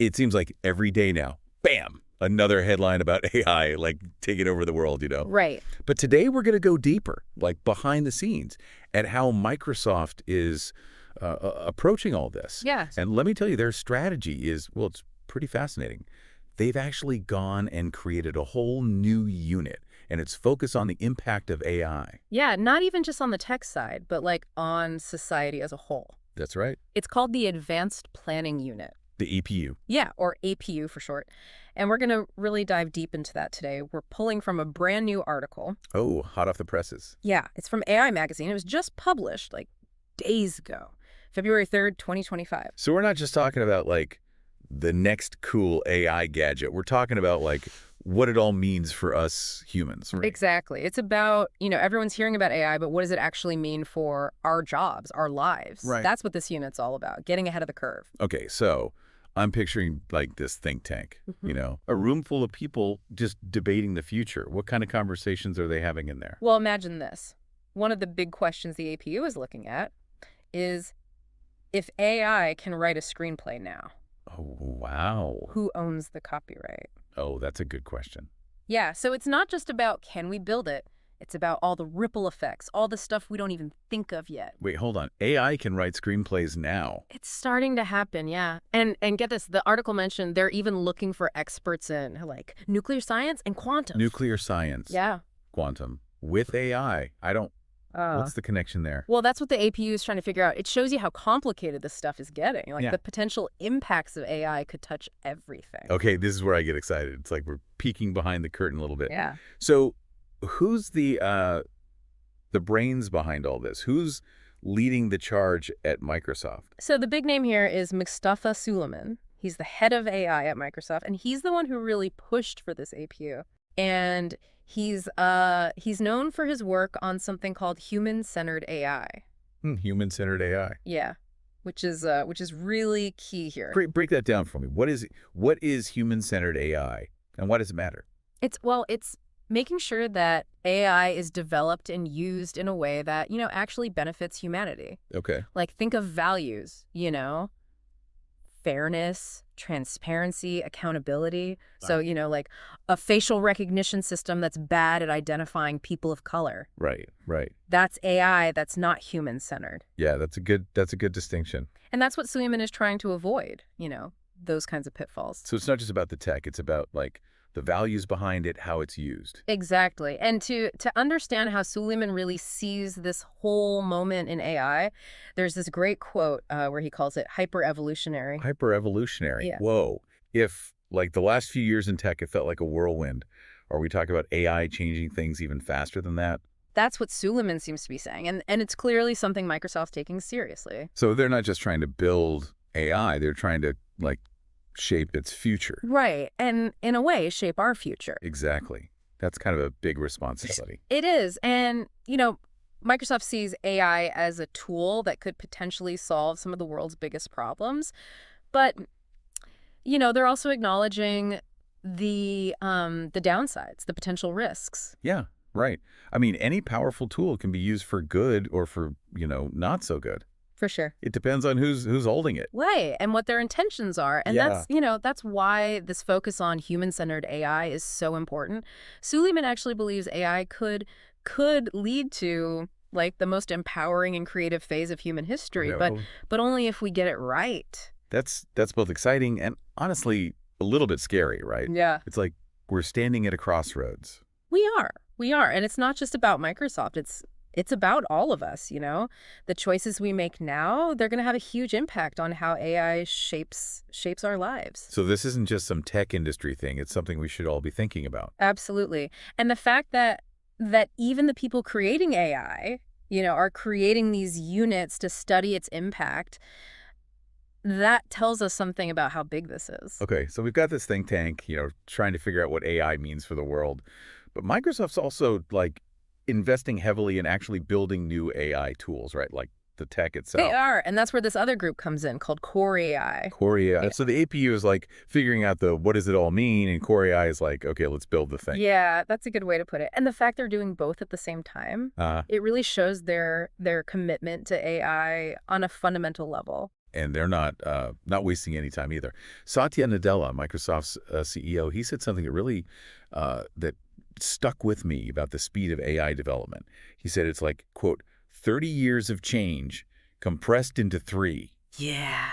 It seems like every day now, bam, another headline about AI, like taking over the world, you know? Right. But today we're going to go deeper, like behind the scenes, at how Microsoft is approaching all this. Yes. And let me tell you, their strategy is, well, it's pretty fascinating. They've actually gone and created a whole new unit, and it's focused on the impact of AI. Yeah, not even just on the tech side, but like on society as a whole. That's right. It's called the Advanced Planning Unit. The EPU. Yeah, or APU for short. And we're going to really dive deep into that today. We're pulling from a brand new article. Oh, hot off the presses. Yeah, it's from AI Magazine. It was just published like days ago, February 3rd, 2025. So we're not just talking about like the next cool AI gadget. We're talking about like what it all means for us humans, right? Exactly. It's about, everyone's hearing about AI, but what does it actually mean for our jobs, our lives? Right. That's what this unit's all about, getting ahead of the curve. Okay, so I'm picturing like this think tank, a room full of people just debating the future. What kind of conversations are they having in there? Well, imagine this. One of the big questions the APU is looking at is if AI can write a screenplay now, Oh, wow. who owns the copyright? Oh, that's a good question. Yeah, so it's not just about can we build it, it's about all the ripple effects, all the stuff we don't even think of yet. Wait, hold on. AI can write screenplays now. It's starting to happen, yeah. And get this, the article mentioned they're even looking for experts in like nuclear science and quantum. Nuclear science. Yeah. Quantum. With AI. What's the connection there? Well, that's what the APU is trying to figure out. It shows you how complicated this stuff is getting. Like the potential impacts of AI could touch everything. Okay, this is where I get excited. It's like we're peeking behind the curtain a little bit. Yeah. So who's the brains behind all this? Who's leading the charge at Microsoft? So the big name here is Mustafa Suleiman. He's the head of AI at Microsoft, and he's the one who really pushed for this APU. And he's known for his work on something called human-centered AI. Human-centered AI. Yeah, which is really key here. Break that down for me. What is human-centered AI, and why does it matter? It's making sure that AI is developed and used in a way that, actually benefits humanity. Okay. Like think of values, fairness, transparency, accountability. So, like a facial recognition system that's bad at identifying people of color. Right. That's AI that's not human-centered. Yeah, that's a good distinction. And that's what Suleiman is trying to avoid, those kinds of pitfalls. So it's not just about the tech, it's about like the values behind it, how it's used. Exactly. And to understand how Suleiman really sees this whole moment in AI, there's this great quote where he calls it hyper-evolutionary. Hyper-evolutionary. Yeah. Whoa. If, like, the last few years in tech, it felt like a whirlwind, are we talking about AI changing things even faster than that? That's what Suleiman seems to be saying. And it's clearly something Microsoft's taking seriously. So they're not just trying to build AI, they're trying to, like, shape its future. Right. And in a way, shape our future. Exactly. That's kind of a big responsibility. It is. And, Microsoft sees AI as a tool that could potentially solve some of the world's biggest problems. But, they're also acknowledging the downsides, the potential risks. Yeah, right. I mean, any powerful tool can be used for good or for, not so good. For sure. It depends on who's holding it. Right, and what their intentions are. And that's why this focus on human-centered AI is so important. Suleiman actually believes AI could lead to like the most empowering and creative phase of human history, but only if we get it right. That's both exciting and honestly a little bit scary, right? Yeah. It's like we're standing at a crossroads. We are, and it's not just about Microsoft. It's about all of us, The choices we make now, they're going to have a huge impact on how AI shapes our lives. So this isn't just some tech industry thing. It's something we should all be thinking about. Absolutely. And the fact that even the people creating AI, are creating these units to study its impact, that tells us something about how big this is. Okay, so we've got this think tank, trying to figure out what AI means for the world. But Microsoft's also, like, investing heavily in actually building new AI tools, right? Like the tech itself. They are, and that's where this other group comes in called Core AI. Core AI. Yeah. So the APU is like figuring out what does it all mean, and Core AI is like, okay, let's build the thing. Yeah, that's a good way to put it. And the fact they're doing both at the same time, it really shows their commitment to AI on a fundamental level. and they're not wasting any time either. Satya Nadella, Microsoft's CEO, he said something that really that stuck with me about the speed of AI development. He said it's like, quote, 30 years of change compressed into 3. Yeah.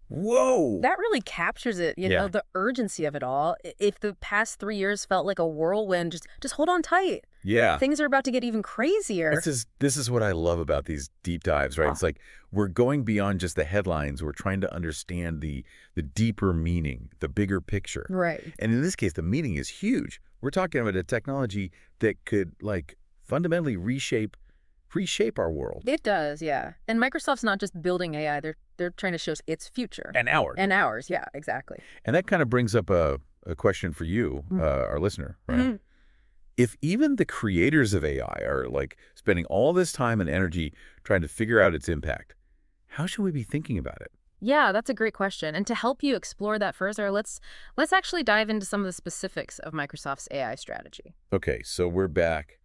Whoa! That really captures it, Yeah. the urgency of it all. If the past 3 years felt like a whirlwind, just hold on tight. Yeah. Things are about to get even crazier. This is what I love about these deep dives, right? It's like we're going beyond just the headlines. We're trying to understand the deeper meaning, the bigger picture. Right. And in this case, the meaning is huge. We're talking about a technology that could like fundamentally reshape our world. It does, yeah. And Microsoft's not just building AI, they're trying to show us its future. And ours. And ours, yeah, exactly. And that kind of brings up a question for you, our listener, right? Mhm. If even the creators of AI are like spending all this time and energy trying to figure out its impact, how should we be thinking about it? Yeah, that's a great question. And to help you explore that further, let's actually dive into some of the specifics of Microsoft's AI strategy. Okay, so we're back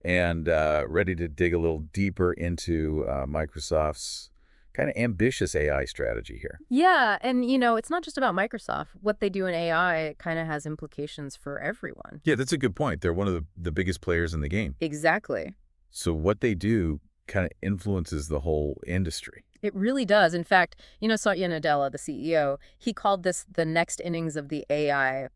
and ready to dig a little deeper into Microsoft's kind of ambitious AI strategy here. Yeah, and it's not just about Microsoft. What they do in AI kind of has implications for everyone. Yeah, that's a good point. They're one of the biggest players in the game. Exactly. So what they do kind of influences the whole industry. It really does. In fact, Satya Nadella, the CEO, he called this the next innings of the AI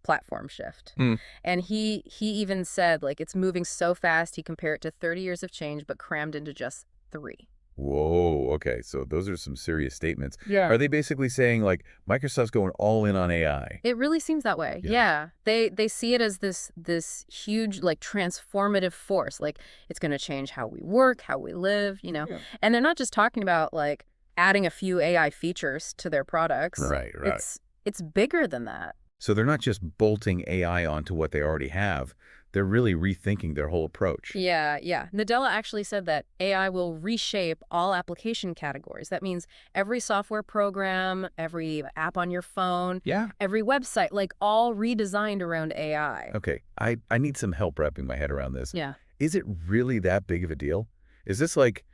platform shift. Hmm. And he even said, like, it's moving so fast, he compared it to 30 years of change, but crammed into just 3. Whoa, okay, so those are some serious statements. Yeah. Are they basically saying, like, Microsoft's going all in on AI? It really seems that way. Yeah. Yeah. They see it as this huge, like, transformative force. Like, it's going to change how we work, how we live. Yeah. And they're not just talking about, like, adding a few AI features to their products. Right. It's bigger than that. So they're not just bolting AI onto what they already have. They're really rethinking their whole approach. Yeah, yeah. Nadella actually said that AI will reshape all application categories. That means every software program, every app on your phone, Yeah. every website, like all redesigned around AI. Okay, I need some help wrapping my head around this. Yeah. Is it really that big of a deal? Is this like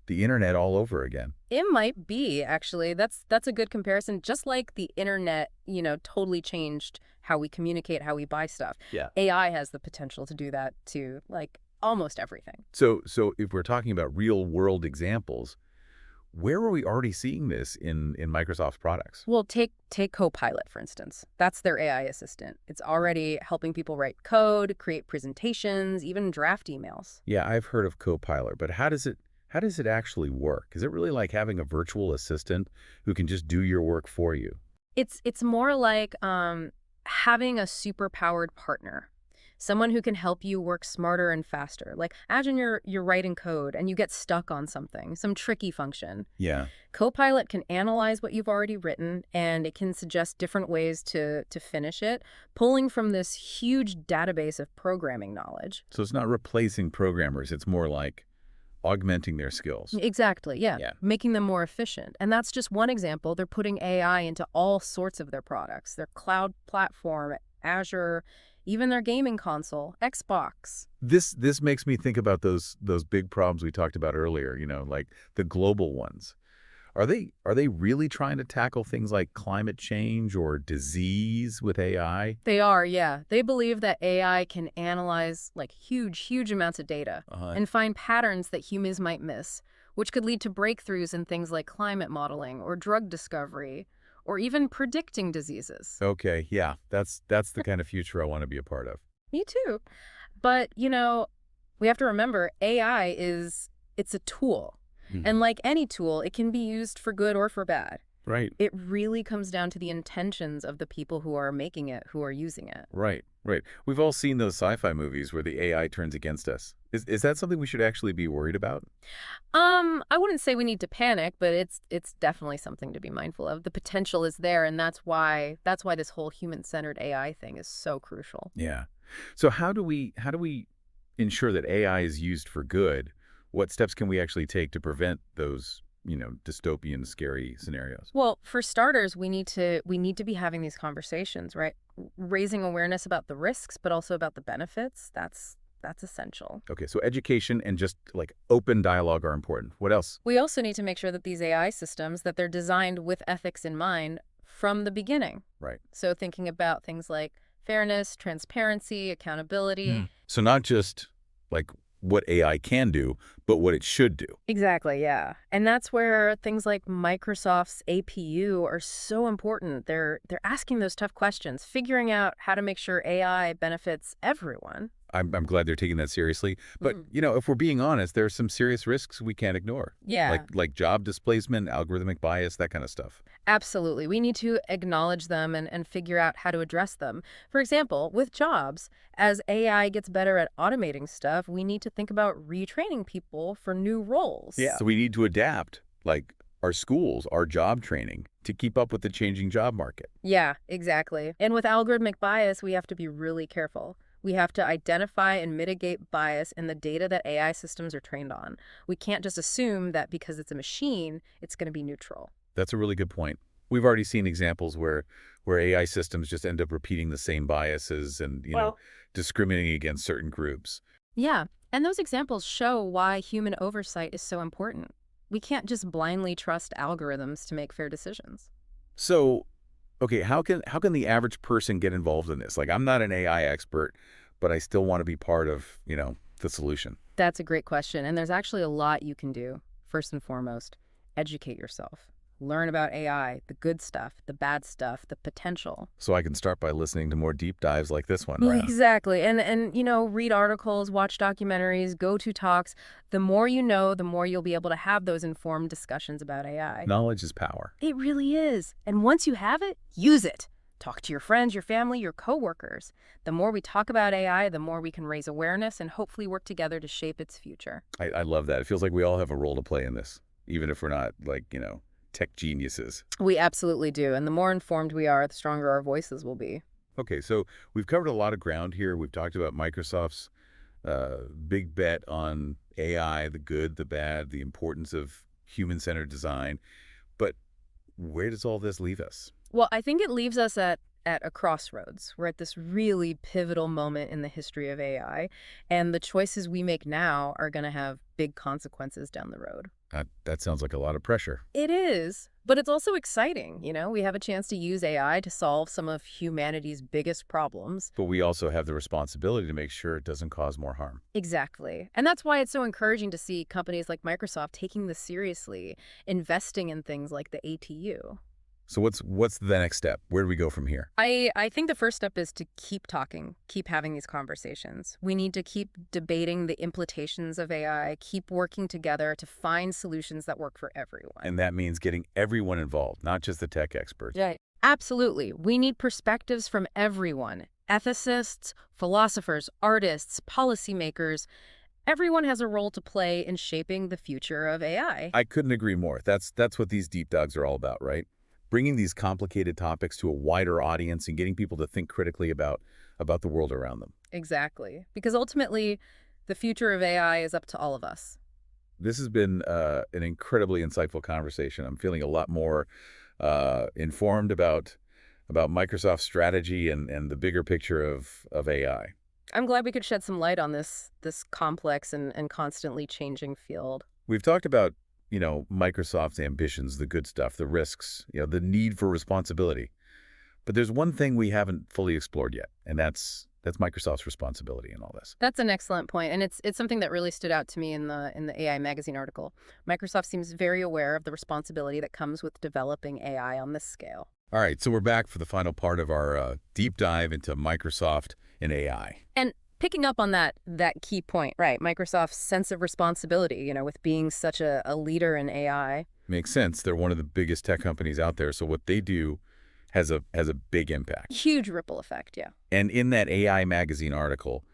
the internet all over again? It might be, actually. That's a good comparison. Just like the internet, totally changed how we communicate, how we buy stuff. Yeah. AI has the potential to do that to, like, almost everything. So if we're talking about real world examples, where are we already seeing this in Microsoft's products? Well, take Copilot, for instance. That's their AI assistant. It's already helping people write code, create presentations, even draft emails. Yeah, I've heard of Copilot, but how does it actually work? Is it really like having a virtual assistant who can just do your work for you? It's more like having a super-powered partner, someone who can help you work smarter and faster. Like, imagine you're writing code and you get stuck on something, some tricky function. Yeah. Copilot can analyze what you've already written, and it can suggest different ways to finish it, pulling from this huge database of programming knowledge. So it's not replacing programmers. It's more like augmenting their skills. Exactly, yeah. Yeah. Making them more efficient. And that's just one example. They're putting AI into all sorts of their products. Their cloud platform, Azure, even their gaming console, Xbox. This makes me think about those big problems we talked about earlier, like the global ones. Are they really trying to tackle things like climate change or disease with AI? They are, yeah. They believe that AI can analyze, like, huge amounts of data and find patterns that humans might miss, which could lead to breakthroughs in things like climate modeling or drug discovery or even predicting diseases. Okay, yeah, that's the kind of future I want to be a part of. Me too. But, we have to remember AI it's a tool. And like any tool, it can be used for good or for bad. Right. It really comes down to the intentions of the people who are making it, who are using it. Right. We've all seen those sci-fi movies where the AI turns against us. Is that something we should actually be worried about? I wouldn't say we need to panic, but it's definitely something to be mindful of. The potential is there, and that's why this whole human-centered AI thing is so crucial. Yeah. So how do we ensure that AI is used for good? What steps can we actually take to prevent those, dystopian, scary scenarios? Well, for starters, we need to be having these conversations, right? Raising awareness about the risks, but also about the benefits. That's That's essential. Okay, so education and just like open dialogue are important. What else? We also need to make sure that these AI systems, that they're designed with ethics in mind from the beginning. Right. So thinking about things like fairness, transparency, accountability. So not just like what AI can do, but what it should do. Exactly, yeah. And that's where things like Microsoft's APU are so important. They're asking those tough questions, figuring out how to make sure AI benefits everyone. I'm glad they're taking that seriously. But, Mm. if we're being honest, there are some serious risks we can't ignore. Yeah. Like job displacement, algorithmic bias, that kind of stuff. Absolutely. We need to acknowledge them and figure out how to address them. For example, with jobs, as AI gets better at automating stuff, we need to think about retraining people for new roles. Yeah. So we need to adapt, like our schools, our job training, to keep up with the changing job market. Yeah, exactly. And with algorithmic bias, we have to be really careful. We have to identify and mitigate bias in the data that AI systems are trained on. We can't just assume that because it's a machine, it's going to be neutral. That's a really good point. We've already seen examples where AI systems just end up repeating the same biases and, discriminating against certain groups. Yeah, and those examples show why human oversight is so important. We can't just blindly trust algorithms to make fair decisions. So, okay, how can the average person get involved in this? Like, I'm not an AI expert, but I still want to be part of, the solution. That's a great question, and there's actually a lot you can do. First and foremost, educate yourself. Learn about AI, the good stuff, the bad stuff, the potential. So I can start by listening to more deep dives like this one, right? Exactly. And read articles, watch documentaries, go to talks. The more you know, the more you'll be able to have those informed discussions about AI. Knowledge is power. It really is. And once you have it, use it. Talk to your friends, your family, your coworkers. The more we talk about AI, the more we can raise awareness and hopefully work together to shape its future. I love that. It feels like we all have a role to play in this, even if we're not tech geniuses. We absolutely do. And the more informed we are, the stronger our voices will be. Okay, so we've covered a lot of ground here. We've talked about Microsoft's big bet on AI, the good, the bad, the importance of human-centered design. But where does all this leave us? Well, I think it leaves us at a crossroads. We're at this really pivotal moment in the history of AI, and the choices we make now are going to have big consequences down the road. That sounds like a lot of pressure. It is, but it's also exciting. We have a chance to use AI to solve some of humanity's biggest problems. But we also have the responsibility to make sure it doesn't cause more harm. Exactly. And that's why it's so encouraging to see companies like Microsoft taking this seriously, investing in things like the ATU. So what's the next step? Where do we go from here? I think the first step is to keep talking, keep having these conversations. We need to keep debating the implications of AI, keep working together to find solutions that work for everyone. And that means getting everyone involved, not just the tech experts. Right. Absolutely. We need perspectives from everyone. Ethicists, philosophers, artists, policymakers. Everyone has a role to play in shaping the future of AI. I couldn't agree more. That's what these deep dives are all about, right? Bringing these complicated topics to a wider audience and getting people to think critically about the world around them. Exactly. Because ultimately, the future of AI is up to all of us. This has been an incredibly insightful conversation. I'm feeling a lot more informed about Microsoft's strategy and the bigger picture of AI. I'm glad we could shed some light on this complex and constantly changing field. We've talked about Microsoft's ambitions, the good stuff, the risks, the need for responsibility. But there's one thing we haven't fully explored yet, and that's Microsoft's responsibility in all this. That's an excellent point, and it's something that really stood out to me in the AI Magazine article. Microsoft seems very aware of the responsibility that comes with developing AI on this scale. All right, so we're back for the final part of our deep dive into Microsoft and AI. And picking up on that key point, right, Microsoft's sense of responsibility, with being such a leader in AI. Makes sense. They're one of the biggest tech companies out there, so what they do has a big impact. Huge ripple effect, yeah. And in that AI Magazine article,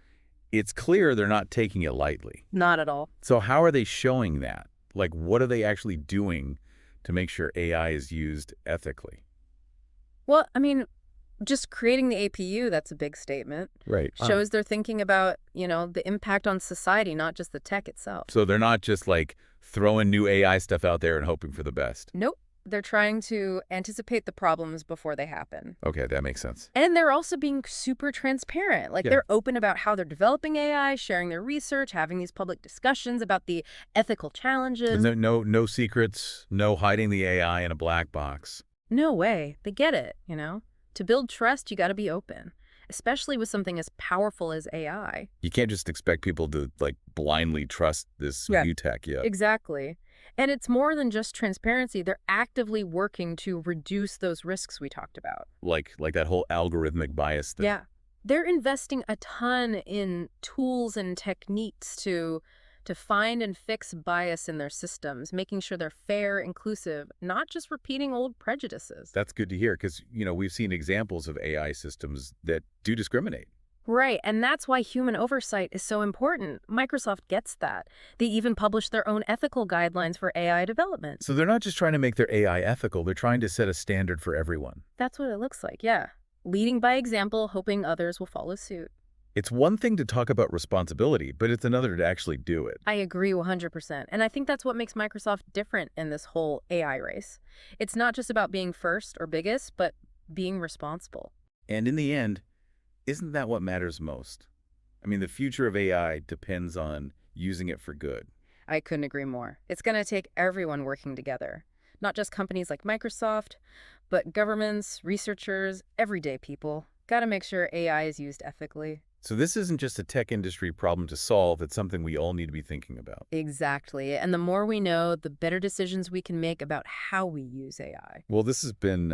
it's clear they're not taking it lightly. Not at all. So how are they showing that? Like, what are they actually doing to make sure AI is used ethically? Well, just creating the APU, that's a big statement. Right. Shows they're thinking about, the impact on society, not just the tech itself. So they're not just like throwing new AI stuff out there and hoping for the best. Nope. They're trying to anticipate the problems before they happen. Okay, that makes sense. And they're also being super transparent. Like, Yeah. they're open about how they're developing AI, sharing their research, having these public discussions about the ethical challenges. No secrets, no hiding the AI in a black box. No way. They get it, you know? To build trust, you got to be open, especially with something as powerful as AI. You can't just expect people to, like, blindly trust this Yeah. new tech yet. Exactly. And it's more than just transparency. They're actively working to reduce those risks we talked about. Like that whole algorithmic bias thing. Yeah. They're investing a ton in tools and techniques to find and fix bias in their systems, making sure they're fair, inclusive, not just repeating old prejudices. That's good to hear because, we've seen examples of AI systems that do discriminate. Right, and that's why human oversight is so important. Microsoft gets that. They even publish their own ethical guidelines for AI development. So they're not just trying to make their AI ethical, they're trying to set a standard for everyone. That's what it looks like, yeah. Leading by example, hoping others will follow suit. It's one thing to talk about responsibility, but it's another to actually do it. I agree 100%. And I think that's what makes Microsoft different in this whole AI race. It's not just about being first or biggest, but being responsible. And in the end, isn't that what matters most? I mean, the future of AI depends on using it for good. I couldn't agree more. It's going to take everyone working together. Not just companies like Microsoft, but governments, researchers, everyday people. Got to make sure AI is used ethically. So this isn't just a tech industry problem to solve, it's something we all need to be thinking about. Exactly. And the more we know, the better decisions we can make about how we use AI. Well, this has been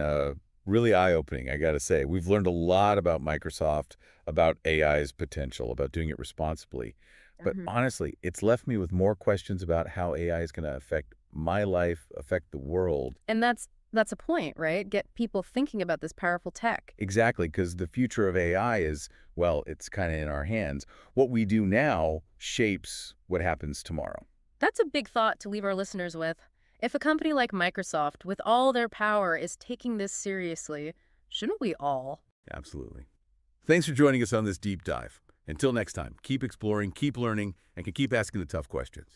really eye-opening, I got to say. We've learned a lot about Microsoft, about AI's potential, about doing it responsibly. But honestly, it's left me with more questions about how AI is going to affect my life, affect the world. And that's a point, right? Get people thinking about this powerful tech. Exactly, because the future of AI is, well, it's kind of in our hands. What we do now shapes what happens tomorrow. That's a big thought to leave our listeners with. If a company like Microsoft, with all their power, is taking this seriously, shouldn't we all? Absolutely. Thanks for joining us on this deep dive. Until next time, keep exploring, keep learning, and keep asking the tough questions.